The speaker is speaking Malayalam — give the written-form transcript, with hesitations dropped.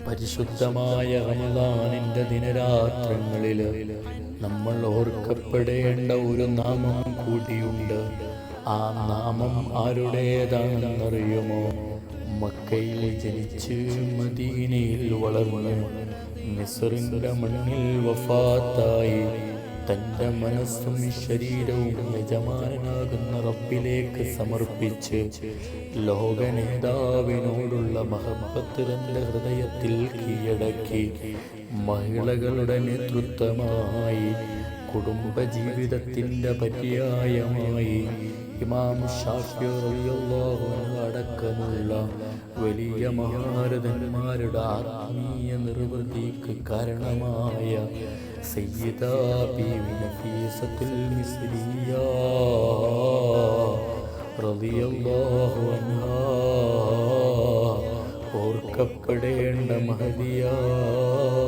പരിശുദ്ധമായ റമദാനിന്റെ ദിനരാത്രങ്ങളിൽ നമ്മൾ ഓർക്കപ്പെടേണ്ട ഒരു നാമം കൂടിയുണ്ട്. ആ നാമം ആരുടേതാണെന്നറിയുമോ? മക്കയിൽ ജനിച്ച് മദീനയിൽ വളർന്ന് മിസ്റിന്റെ മണ്ണിൽ വഫാത്തായി തൻ്റെ മനസ്സും ശരീരവും യജമാനാകുന്ന റബ്ബിലേക്ക് സമർപ്പിച്ച് ലോകനേതാവിനോടുള്ള മഹബ്ബത്ത് തൻ്റെ ഹൃദയത്തിൽ കീഴടക്കി മഹിളകളുടെ നേതൃത്വമായി കുടുംബജീവിതത്തിൻ്റെ പര്യായമായി ഇമാം ഷാഫി റളിയല്ലാഹു അൻഹു അടക്കമുള്ള വലിയ മഹാരഥന്മാരുടെ ആത്മീയ നിർവൃതിക്ക് കാരണമായ സയ്യിദ ബീവി നഫീസത്തുൽ മിസ്രിയ റളിയല്ലാഹു അൻഹാ ഓർക്കപ്പെടേണ്ട മഹദിയായ